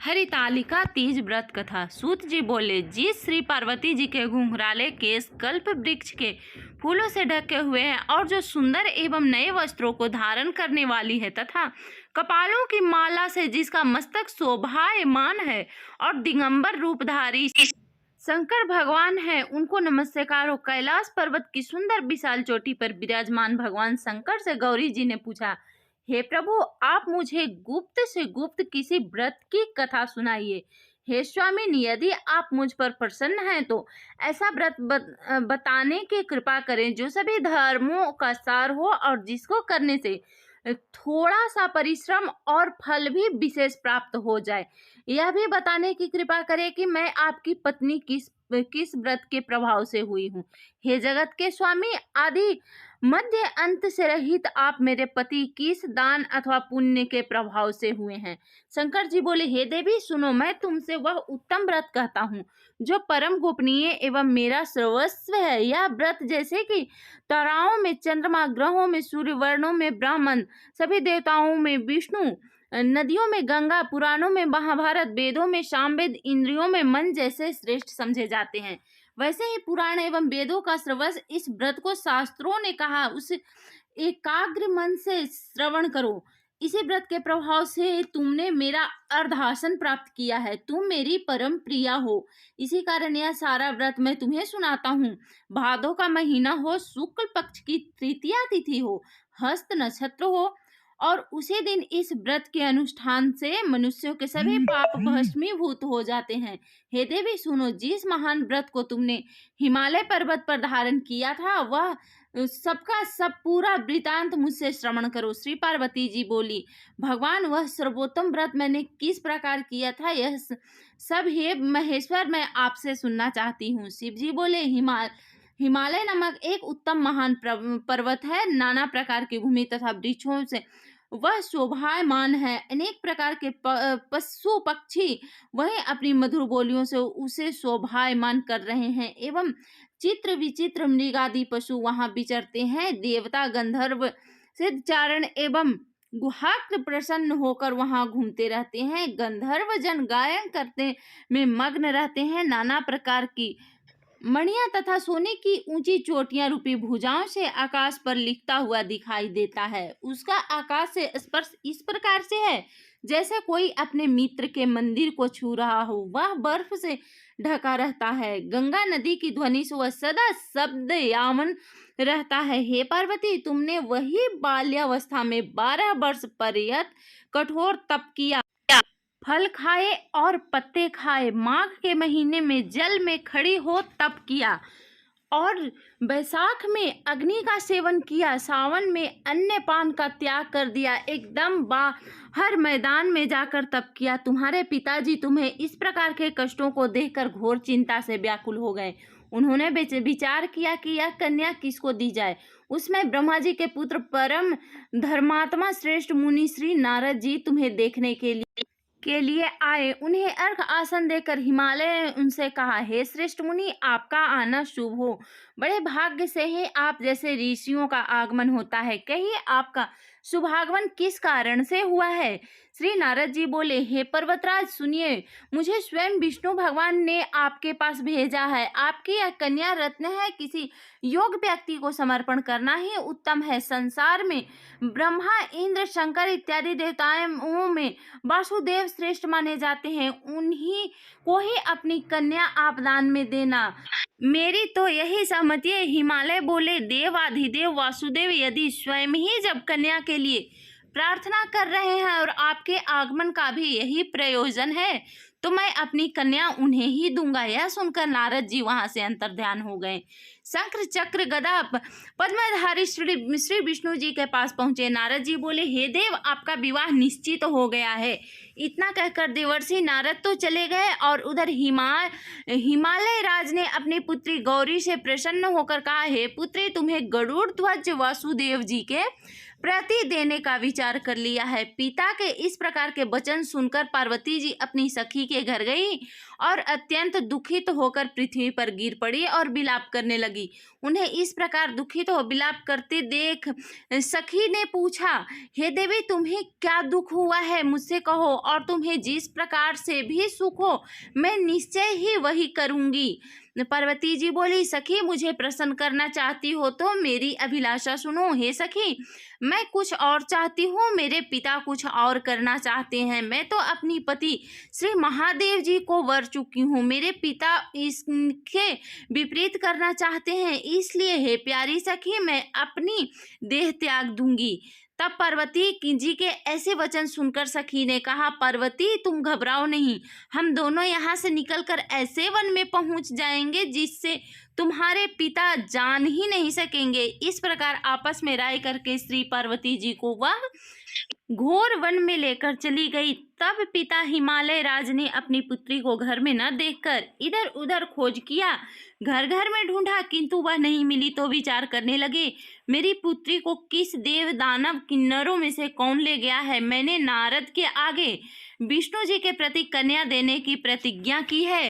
हरितालिका तीज व्रत कथा। सूत जी बोले, जिस श्री पार्वती जी के घुंघराले केस कल्प वृक्ष के फूलों से ढके हुए हैं और जो सुंदर एवं नए वस्त्रों को धारण करने वाली है तथा कपालों की माला से जिसका मस्तक शोभायमान है और दिगंबर रूपधारी शंकर भगवान है, उनको नमस्कार हो। कैलाश पर्वत की सुंदर विशाल चोटी पर विराजमान भगवान शंकर से गौरी जी ने पूछा, हे प्रभु, आप मुझे गुप्त से गुप्त किसी व्रत की कथा सुनाइए। हे स्वामी, यदि आप मुझ पर प्रसन्न हैं तो ऐसा व्रत बताने की कृपा करें जो सभी धर्मों का सार हो और जिसको करने से थोड़ा सा परिश्रम और फल भी विशेष प्राप्त हो जाए। यह भी बताने की कृपा करें कि मैं आपकी पत्नी किस व्रत के प्रभाव से हुई हूँ। हे जगत के स्वामी, आदि मध्य अंत से रहित आप मेरे पति किस दान अथवा पुण्य के प्रभाव से हुए हैं। शंकर जी बोले, हे देवी सुनो, मैं तुमसे वह उत्तम व्रत कहता हूँ जो परम गोपनीय एवं मेरा सर्वस्व है। यह व्रत जैसे कि ताराओं में चंद्रमा, ग्रहों में सूर्य, वर्णों में ब्राह्मण, सभी देवताओं में विष्णु, नदियों में गंगा, पुराणों में महाभारत, वेदों में सामवेद, इंद्रियों में मन जैसे श्रेष्ठ समझे जाते हैं, वैसे ही पुराण एवं वेदों का सर्वस्व इस व्रत को शास्त्रों ने कहा उस एकाग्र मन से श्रवण करो। इसी व्रत के प्रभाव से तुमने मेरा अर्धासन प्राप्त किया है। तुम मेरी परम प्रिया हो, इसी कारण यह सारा व्रत मैं तुम्हें सुनाता हूँ। भादों का महीना हो, शुक्ल पक्ष की तृतीया तिथि हो, हस्त नक्षत्र हो और उसी दिन इस व्रत के अनुष्ठान से मनुष्यों के सभी पाप भस्मीभूत हो जाते हैं। हे देवी सुनो, जिस महान व्रत को तुमने हिमालय पर्वत पर धारण किया था वह सबका सब पूरा वृतांत मुझसे श्रवण करो। श्री पार्वती जी बोली, भगवान, वह सर्वोत्तम व्रत मैंने किस प्रकार किया था यह सब हे महेश्वर मैं आपसे सुनना चाहती हूँ। शिव जी बोले, हिमालय नामक एक उत्तम महान पर्वत है। नाना प्रकार की भूमि तथा वृक्षों से वह शोभायमान है। अनेक प्रकार के पशु पक्षी वह अपनी मधुर बोलियों से उसे शोभायमान कर रहे हैं एवं चित्र विचित्र मृगादि पशु वहां विचरते हैं। देवता, गंधर्व, सिद्ध, चारण एवं गुहाग्र प्रसन्न होकर वहां घूमते रहते हैं। गंधर्व जन गायन करते में मग्न रहते हैं। नाना प्रकार की मणियां तथा सोने की ऊंची चोटियां रूपी भुजाओं से आकाश पर लिखता हुआ दिखाई देता है। उसका आकाश से स्पर्श इस प्रकार से है जैसे कोई अपने मित्र के मंदिर को छू रहा हो। वह बर्फ से ढका रहता है। गंगा नदी की ध्वनि से वह सदा शब्द यामन रहता है। हे पार्वती, तुमने वही बाल्यावस्था में 12 वर्ष पर्यंत कठोर तप किया, फल खाए और पत्ते खाए, माघ के महीने में जल में खड़ी हो तप किया और बैसाख में अग्नि का सेवन किया, सावन में अन्न पान का त्याग कर दिया, एकदम बाहर मैदान में जाकर तप किया। तुम्हारे पिताजी तुम्हें इस प्रकार के कष्टों को देखकर घोर चिंता से व्याकुल हो गए। उन्होंने विचार किया कि यह कन्या किसको दी जाए। उसमें ब्रह्मा जी के पुत्र परम धर्मात्मा श्रेष्ठ मुनि श्री नारद जी तुम्हें देखने के लिए आए। उन्हें अर्घ आसन देकर हिमालय ने उनसे कहा, हे श्रेष्ठ मुनि, आपका आना शुभ हो। बड़े भाग्य से ही आप जैसे ऋषियों का आगमन होता है। कहिए, आपका शुभागमन किस कारण से हुआ है। श्री नारद जी बोले, हे पर्वतराज सुनिए, मुझे स्वयं विष्णु भगवान ने आपके पास भेजा है। आपकी यह कन्या रत्न है। किसी योग्य व्यक्ति को समर्पण करना ही उत्तम है। संसार में ब्रह्मा, इंद्र, शंकर इत्यादि देवताओं में वासुदेव श्रेष्ठ माने जाते हैं। उन्हीं को ही अपनी कन्या आप दान में देना। मेरी तो यही सहमति है। हिमालय बोले, देवाधिदेव वासुदेव यदि स्वयं ही जब कन्या के लिए प्रार्थना कर रहे हैं और आपके आगमन का भी यही प्रयोजन है तो मैं अपनी कन्या उन्हें ही दूंगा। यह सुनकर नारद जी वहां से अंतर्ध्यान हो गए। शंख चक्र गदा पद्मधारी श्री विष्णु जी के पास पहुंचे। नारद जी बोले, हे देव, आपका विवाह निश्चित हो गया है। इतना कहकर देवर्षि नारद तो चले गए और उधर हिमालय राज ने अपनी पुत्री गौरी से प्रसन्न होकर कहा, हे पुत्री, तुम्हें गरुड़ ध्वज वासुदेव जी के प्रति देने का विचार कर लिया है। पिता के इस प्रकार के वचन सुनकर पार्वती जी अपनी सखी के घर गई और अत्यंत दुखित होकर पृथ्वी पर गिर पड़ी और विलाप करने लगी। उन्हें इस प्रकार दुखित हो विलाप करते देख सखी ने पूछा, हे देवी, तुम्हें क्या दुख हुआ है, मुझसे कहो, और तुम्हें जिस प्रकार से भी सुख हो मैं निश्चय ही वही करूंगी। पार्वती जी बोली, सखी, मुझे प्रसन्न करना चाहती हो तो मेरी अभिलाषा सुनो। हे सखी, मैं कुछ और चाहती हूँ, मेरे पिता कुछ और करना चाहते हैं। मैं तो अपनी पति श्री महादेव जी को वर चुकी हूँ, मेरे पिता इसके विपरीत करना चाहते हैं, इसलिए हे प्यारी सखी, मैं अपनी देह त्याग दूंगी। तब पार्वती जी के ऐसे वचन सुनकर सखी ने कहा, पार्वती, तुम घबराओ नहीं, हम दोनों यहाँ से निकलकर ऐसे वन में पहुँच जाएंगे जिससे तुम्हारे पिता जान ही नहीं सकेंगे। इस प्रकार आपस में राय करके श्री पार्वती जी को वह घोर वन में लेकर चली गई। तब पिता हिमालय राज ने अपनी पुत्री को घर में न देखकर इधर उधर खोज किया, घर घर में ढूंढा, किंतु वह नहीं मिली। तो विचार करने लगे, मेरी पुत्री को किस देव दानव किन्नरों में से कौन ले गया है। मैंने नारद के आगे विष्णु जी के प्रति कन्या देने की प्रतिज्ञा की है,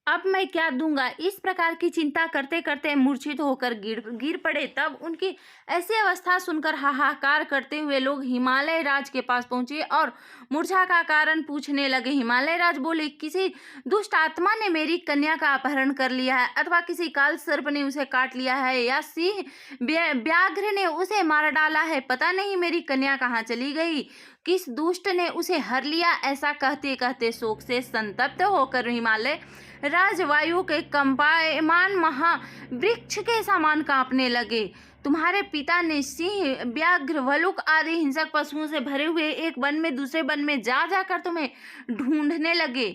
अब मैं क्या दूंगा। इस प्रकार की चिंता करते करते मूर्छित होकर गिर पड़े। तब उनकी ऐसी अवस्था सुनकर हाहाकार करते हुए लोग हिमालय राज के पास पहुंचे और मूर्छा का कारण पूछने लगे। हिमालय राज बोले, किसी दुष्ट आत्मा ने मेरी कन्या का अपहरण कर लिया है, अथवा किसी काल सर्प ने उसे काट लिया है, या सिंह व्याघ्र ने उसे मार डाला है। पता नहीं मेरी कन्या कहाँ चली गई, किस दुष्ट ने उसे हर लिया। ऐसा कहते कहते शोक से संतप्त होकर हिमालय राजवायु के कंपायमान महावृक्ष के समान कांपने लगे। तुम्हारे पिता ने सिंह, व्याघ्र, भल्लुक आदि हिंसक पशुओं से भरे हुए एक वन में दूसरे वन में जा जाकर तुम्हें ढूंढने लगे।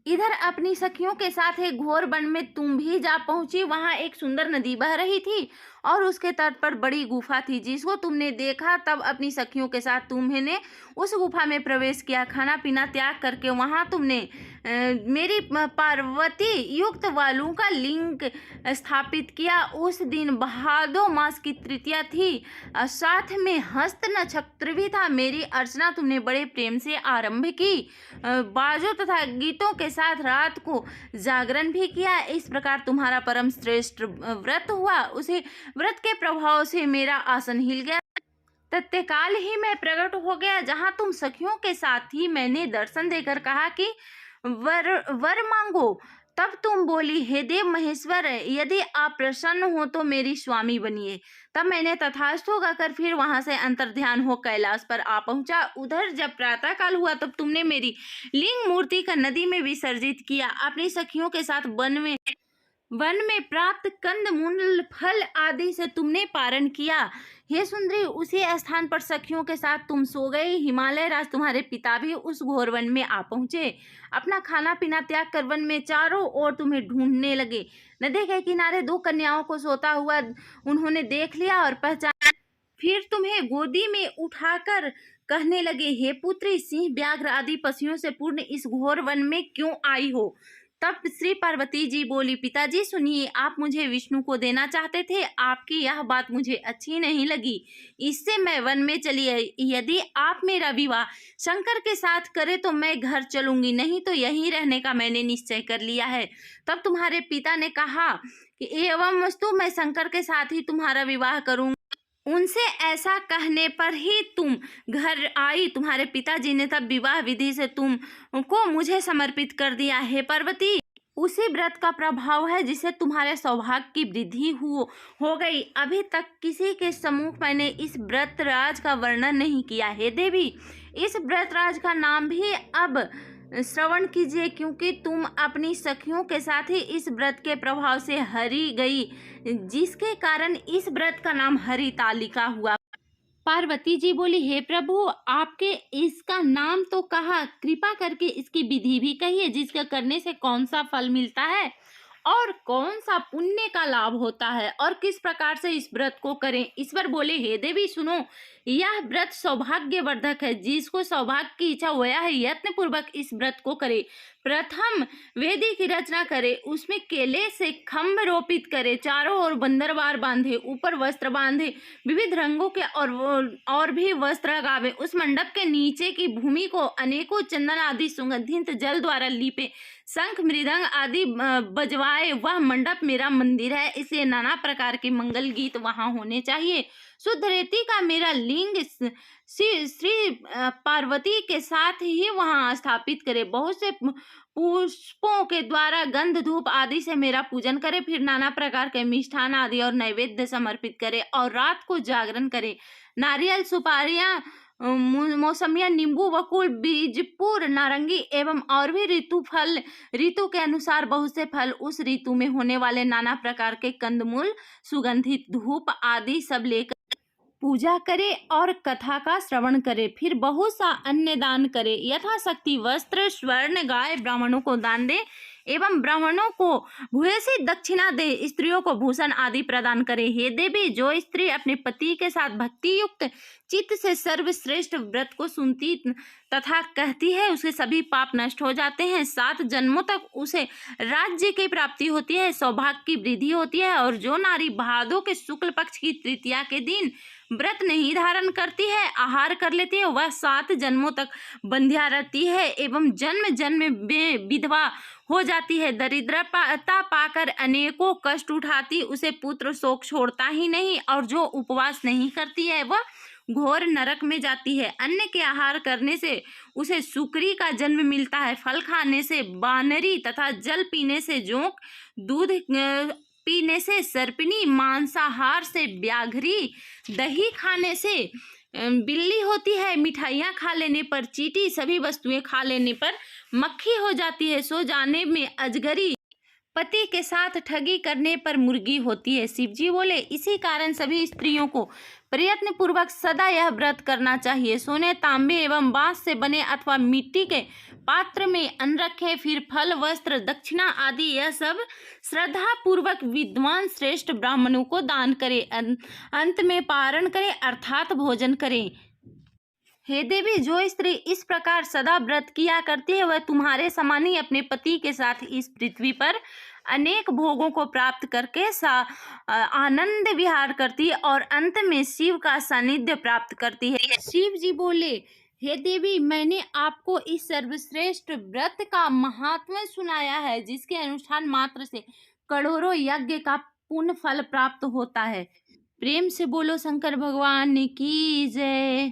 इधर अपनी सखियों के साथ एक घोर वन में तुम भी जा पहुंची। वहां एक सुंदर नदी बह रही थी और उसके तट पर बड़ी गुफा थी जिसको तुमने देखा। तब अपनी सखियों के साथ तुम्हें उस गुफा में प्रवेश किया। खाना पीना त्याग करके वहां तुमने मेरी पार्वती युक्त वालू का लिंग स्थापित किया। उस दिन भादो मास की तृतीया थी, साथ में हस्त नक्षत्र भी था। मेरी अर्चना तुमने बड़े प्रेम से आरंभ की, बाजों तथा गीतों के साथ रात को जागरण भी किया। इस प्रकार तुम्हारा परम श्रेष्ठ व्रत हुआ। उसे व्रत के प्रभाव से मेरा आसन हिल गया, तत्काल ही मैं प्रकट हो गया। जहाँ तुम सखियों के साथ थी, मैंने दर्शन देकर कहा कि वर मांगो। तब तुम बोली, हे देव महेश्वर, यदि आप प्रसन्न हो तो मेरी स्वामी बनिए। तब मैंने तथास्तु कहकर फिर वहां से अंतर्ध्यान हो कैलाश पर आ पहुंचा। उधर जब प्रातः काल हुआ तब तुमने मेरी लिंग मूर्ति का नदी में विसर्जित किया। अपनी सखियों के साथ वन में प्राप्त कंद मूल फल आदि से तुमने पारण किया। हे सुंदरी, उसी स्थान पर सखियों के साथ तुम सो गई। हिमालय राज तुम्हारे पिता भी उस घोर वन में आ पहुंचे। अपना खाना पीना त्याग कर वन में चारों ओर तुम्हें ढूंढने लगे। नदी के किनारे दो कन्याओं को सोता हुआ उन्होंने देख लिया और पहचाना। फिर तुम्हें गोदी में उठाकर कहने लगे, हे पुत्री, सिंह, व्याघ्र आदि पशुओं से पूर्ण इस घोर वन में क्यों आई हो। तब श्री पार्वती जी बोली, पिताजी सुनिए, आप मुझे विष्णु को देना चाहते थे। आपकी यह बात मुझे अच्छी नहीं लगी, इससे मैं वन में चली आई। यदि आप मेरा विवाह शंकर के साथ करें तो मैं घर चलूंगी, नहीं तो यहीं रहने का मैंने निश्चय कर लिया है। तब तुम्हारे पिता ने कहा कि एवं वस्तु, मैं शंकर के साथ ही तुम्हारा विवाह करूंगी। उनसे ऐसा कहने पर ही तुम घर आई। तुम्हारे पिताजी ने तब विवाह विधि से तुमको मुझे समर्पित कर दिया। हे पार्वती, उसी व्रत का प्रभाव है जिससे तुम्हारे सौभाग्य की वृद्धि हो गई। अभी तक किसी के सम्मुख मैंने इस व्रत राज का वर्णन नहीं किया। हे देवी, इस व्रत राज का नाम भी अब श्रवण कीजिए, क्योंकि तुम अपनी सखियों के साथ ही इस व्रत के प्रभाव से हरि गई, जिसके कारण इस व्रत का नाम हरितालिका हुआ। पार्वती जी बोली, हे प्रभु, आपके इसका नाम तो कहा, कृपा करके इसकी विधि भी कहिए, जिसका करने से कौन सा फल मिलता है और कौन सा पुण्य का लाभ होता है और किस प्रकार से इस व्रत को करें। ईश्वर बोले, हे देवी सुनो, यह व्रत सौभाग्यवर्धक है। जिसको सौभाग्य की इच्छा वह है यत्न पूर्वक इस व्रत को करे। प्रथम वेदी की रचना करे, उसमें केले से खम्भ रोपित करे, चारों ओर बंदरवार बांधे, ऊपर वस्त्र बांधे, विविध रंगों के और भी वस्त्र लगावे। उस मंडप के नीचे की भूमि को अनेकों चंदन आदि सुगंधित जल द्वारा लीपे, शंख मृदंग आदि बजवाए। वह मंडप मेरा मंदिर है, इसलिए नाना प्रकार के मंगल गीत वहां होने चाहिए। शुद्ध रेती का मेरा लिंग श्री पार्वती के साथ ही वहां स्थापित करे। बहुत से पुष्पों के द्वारा गंध धूप आदि से मेरा पूजन करे। फिर नाना प्रकार के मिष्ठान आदि और नैवेद्य समर्पित करे और रात को जागरण करे। नारियल, सुपारियां, मौसमिया, नींबू, बकुल, बीजपुर, नारंगी एवं और भी ऋतु के अनुसार बहुत से फल, उस ऋतु में होने वाले नाना प्रकार के कंदमूल, सुगंधित धूप आदि सब लेकर पूजा करे और कथा का श्रवण करे। फिर बहुत सा अन्य दान करे। यथाशक्ति वस्त्र, स्वर्ण, गाय ब्राह्मणों को दान दे एवं ब्राह्मणों को भूयसी दक्षिणा दे। स्त्रियों को भूषण आदि प्रदान करे। हे देवी, जो स्त्री अपने पति के साथ भक्ति युक्त चित्त से सर्वश्रेष्ठ व्रत को सुनती तथा कहती है, उसके सभी पाप नष्ट हो जाते हैं। 7 जन्मों तक उसे राज्य की प्राप्ति होती है, सौभाग्य की वृद्धि होती है। और जो नारी भादों के शुक्ल पक्ष की तृतीया के दिन व्रत नहीं धारण करती है, आहार कर लेती है, वह 7 जन्मों तक बंध्या रहती है एवं जन्म जन्म में विधवा हो जाती है। दरिद्रता पाकर अनेकों कष्ट उठाती, उसे पुत्र शोक छोड़ता ही नहीं। और जो उपवास नहीं करती है वह घोर नरक में जाती है। अन्न के आहार करने से उसे सुकरी का जन्म मिलता है, फल खाने से बानरी तथा जल पीने से जोंक, दूध पीने से सर्पिनी, मांसाहार से व्याघ्री, दही खाने से बिल्ली होती है, मिठाइयाँ खा लेने पर चींटी, सभी वस्तुएं खा लेने पर मक्खी हो जाती है, सो जाने में अजगरी, पति के साथ ठगी करने पर मुर्गी होती है। शिव जी बोले, इसी कारण सभी स्त्रियों को प्रयत्न पूर्वक सदा यह व्रत करना चाहिए। सोने, तांबे एवं बांस से बने अथवा मिट्टी के पात्र में अन्न रखे, फिर फल, वस्त्र, दक्षिणा आदि यह सब श्रद्धा पूर्वक विद्वान श्रेष्ठ ब्राह्मणों को दान करे। अंत में पारण करे अर्थात भोजन करे। हे देवी, जो स्त्री इस प्रकार सदा व्रत किया करती है, वह तुम्हारे समान ही अपने पति के साथ इस पृथ्वी पर अनेक भोगों को प्राप्त करके आनंद विहार करती है और अंत में शिव का सानिध्य प्राप्त करती है। शिव जी बोले, हे देवी, मैंने आपको इस सर्वश्रेष्ठ व्रत का महात्म्य सुनाया है, जिसके अनुष्ठान मात्र से करोड़ों यज्ञ का पुण्य फल प्राप्त होता है। प्रेम से बोलो शंकर भगवान की जय।